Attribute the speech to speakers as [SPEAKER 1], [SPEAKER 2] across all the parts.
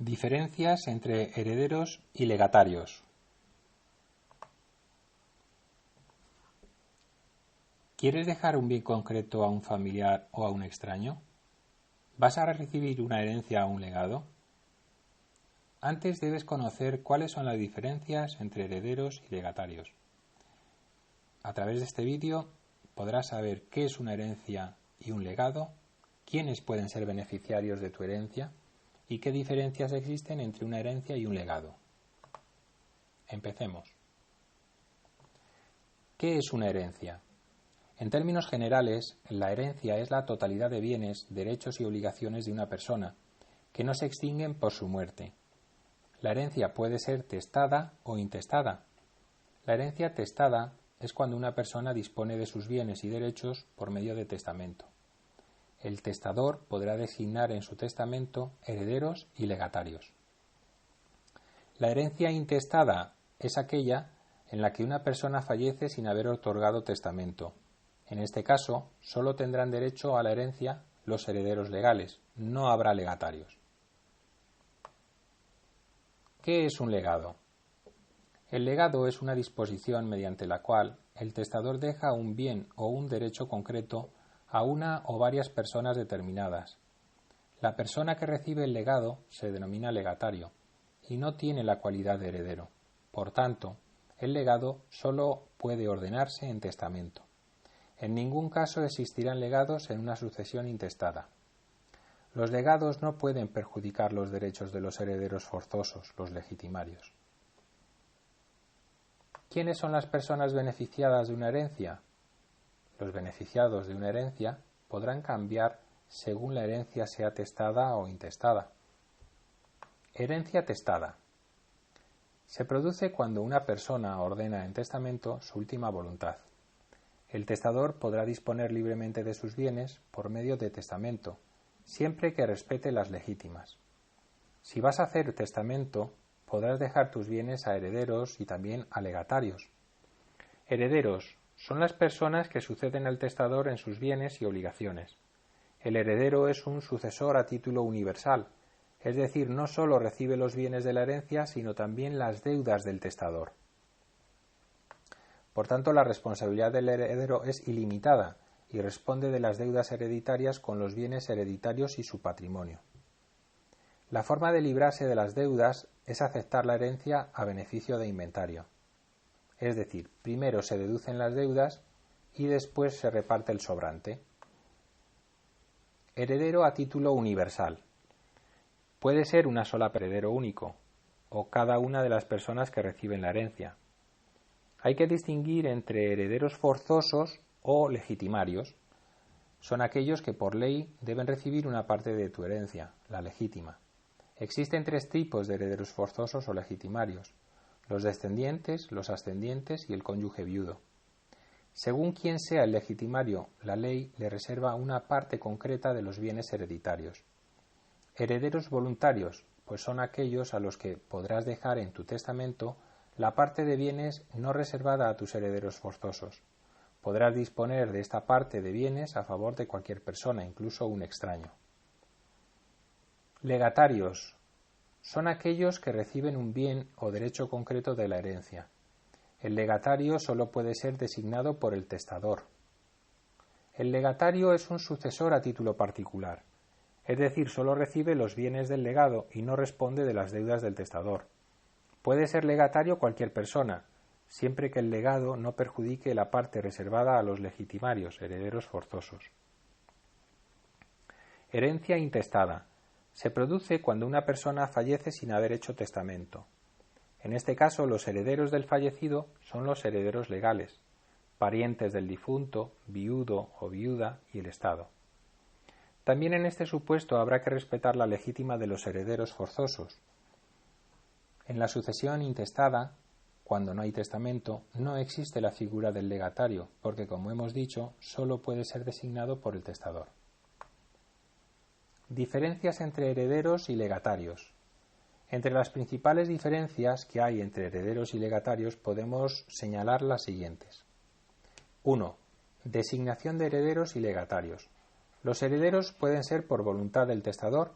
[SPEAKER 1] Diferencias entre herederos y legatarios. ¿Quieres dejar un bien concreto a un familiar o a un extraño? ¿Vas a recibir una herencia o un legado? Antes debes conocer cuáles son las diferencias entre herederos y legatarios. A través de este vídeo podrás saber qué es una herencia y un legado, quiénes pueden ser beneficiarios de tu herencia y qué diferencias existen entre una herencia y un legado. Empecemos. ¿Qué es una herencia? En términos generales, la herencia es la totalidad de bienes, derechos y obligaciones de una persona, que no se extinguen por su muerte. La herencia puede ser testada o intestada. La herencia testada es cuando una persona dispone de sus bienes y derechos por medio de testamento. El testador podrá designar en su testamento herederos y legatarios. La herencia intestada es aquella en la que una persona fallece sin haber otorgado testamento. En este caso, solo tendrán derecho a la herencia los herederos legales, no habrá legatarios. ¿Qué es un legado? El legado es una disposición mediante la cual el testador deja un bien o un derecho concreto a una o varias personas determinadas. La persona que recibe el legado se denomina legatario y no tiene la cualidad de heredero. Por tanto, el legado solo puede ordenarse en testamento. En ningún caso existirán legados en una sucesión intestada. Los legados no pueden perjudicar los derechos de los herederos forzosos, los legitimarios. ¿Quiénes son las personas beneficiadas de una herencia? Los beneficiados de una herencia podrán cambiar según la herencia sea testada o intestada. Herencia testada. Se produce cuando una persona ordena en testamento su última voluntad. El testador podrá disponer libremente de sus bienes por medio de testamento, siempre que respete las legítimas. Si vas a hacer testamento, podrás dejar tus bienes a herederos y también a legatarios. Herederos son las personas que suceden al testador en sus bienes y obligaciones. El heredero es un sucesor a título universal, es decir, no solo recibe los bienes de la herencia, sino también las deudas del testador. Por tanto, la responsabilidad del heredero es ilimitada y responde de las deudas hereditarias con los bienes hereditarios y su patrimonio. La forma de librarse de las deudas es aceptar la herencia a beneficio de inventario. Es decir, primero se deducen las deudas y después se reparte el sobrante. Heredero a título universal. Puede ser una sola heredero único o cada una de las personas que reciben la herencia. Hay que distinguir entre herederos forzosos o legitimarios. Son aquellos que por ley deben recibir una parte de tu herencia, la legítima. Existen tres tipos de herederos forzosos o legitimarios: los descendientes, los ascendientes y el cónyuge viudo. Según quien sea el legitimario, la ley le reserva una parte concreta de los bienes hereditarios. Herederos voluntarios, pues son aquellos a los que podrás dejar en tu testamento la parte de bienes no reservada a tus herederos forzosos. Podrás disponer de esta parte de bienes a favor de cualquier persona, incluso un extraño. Legatarios son aquellos que reciben un bien o derecho concreto de la herencia. El legatario solo puede ser designado por el testador. El legatario es un sucesor a título particular, es decir, solo recibe los bienes del legado y no responde de las deudas del testador. Puede ser legatario cualquier persona, siempre que el legado no perjudique la parte reservada a los legitimarios, herederos forzosos. Herencia intestada. Se produce cuando una persona fallece sin haber hecho testamento. En este caso, los herederos del fallecido son los herederos legales, parientes del difunto, viudo o viuda y el Estado. También en este supuesto habrá que respetar la legítima de los herederos forzosos. En la sucesión intestada, cuando no hay testamento, no existe la figura del legatario, porque, como hemos dicho, solo puede ser designado por el testador. Diferencias entre herederos y legatarios. Entre las principales diferencias que hay entre herederos y legatarios podemos señalar las siguientes. 1. Designación de herederos y legatarios. Los herederos pueden ser por voluntad del testador,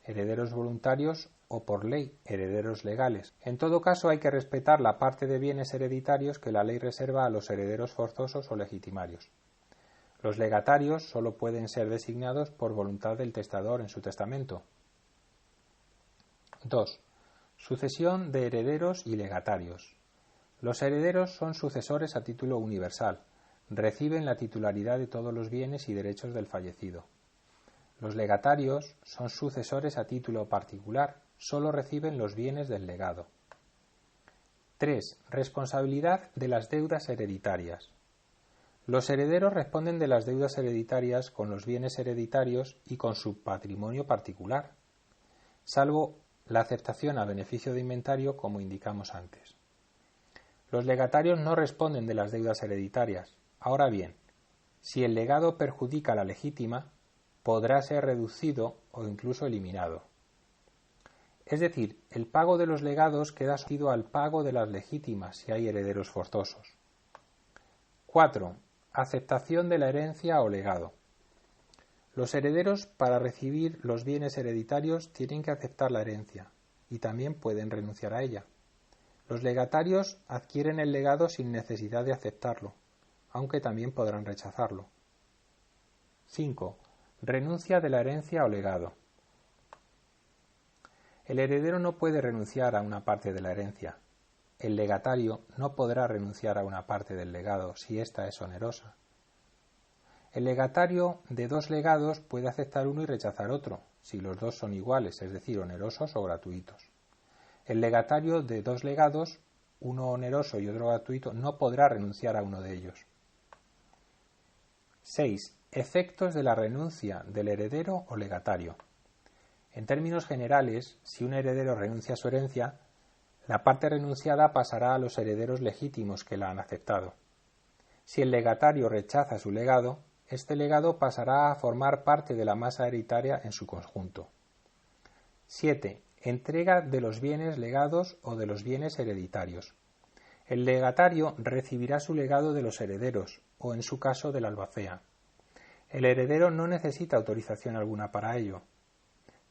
[SPEAKER 1] herederos voluntarios o por ley herederos legales. En todo caso hay que respetar la parte de bienes hereditarios que la ley reserva a los herederos forzosos o legitimarios. Los legatarios solo pueden ser designados por voluntad del testador en su testamento. 2. Sucesión de herederos y legatarios. Los herederos son sucesores a título universal, reciben la titularidad de todos los bienes y derechos del fallecido. Los legatarios son sucesores a título particular, solo reciben los bienes del legado. 3. Responsabilidad de las deudas hereditarias. Los herederos responden de las deudas hereditarias con los bienes hereditarios y con su patrimonio particular, salvo la aceptación a beneficio de inventario como indicamos antes. Los legatarios no responden de las deudas hereditarias. Ahora bien, si el legado perjudica a la legítima, podrá ser reducido o incluso eliminado. Es decir, el pago de los legados queda sometido al pago de las legítimas si hay herederos forzosos. 4. Aceptación de la herencia o legado. Los herederos, para recibir los bienes hereditarios, tienen que aceptar la herencia y también pueden renunciar a ella. Los legatarios adquieren el legado sin necesidad de aceptarlo, aunque también podrán rechazarlo. 5. Renuncia de la herencia o legado. El heredero no puede renunciar a una parte de la herencia. El legatario no podrá renunciar a una parte del legado si ésta es onerosa. El legatario de dos legados puede aceptar uno y rechazar otro, si los dos son iguales, es decir, onerosos o gratuitos. El legatario de dos legados, uno oneroso y otro gratuito, no podrá renunciar a uno de ellos. 6. Efectos de la renuncia del heredero o legatario. En términos generales, si un heredero renuncia a su herencia, la parte renunciada pasará a los herederos legítimos que la han aceptado. Si el legatario rechaza su legado, este legado pasará a formar parte de la masa hereditaria en su conjunto. 7. Entrega de los bienes legados o de los bienes hereditarios. El legatario recibirá su legado de los herederos, o en su caso del albacea. El heredero no necesita autorización alguna para ello.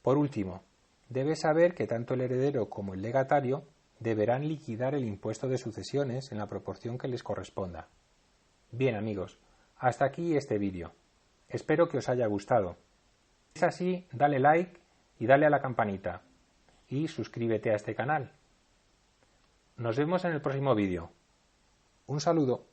[SPEAKER 1] Por último, debe saber que tanto el heredero como el legatario deberán liquidar el impuesto de sucesiones en la proporción que les corresponda. Bien amigos, hasta aquí este vídeo. Espero que os haya gustado. Si es así, dale like y dale a la campanita. Y suscríbete a este canal. Nos vemos en el próximo vídeo. Un saludo.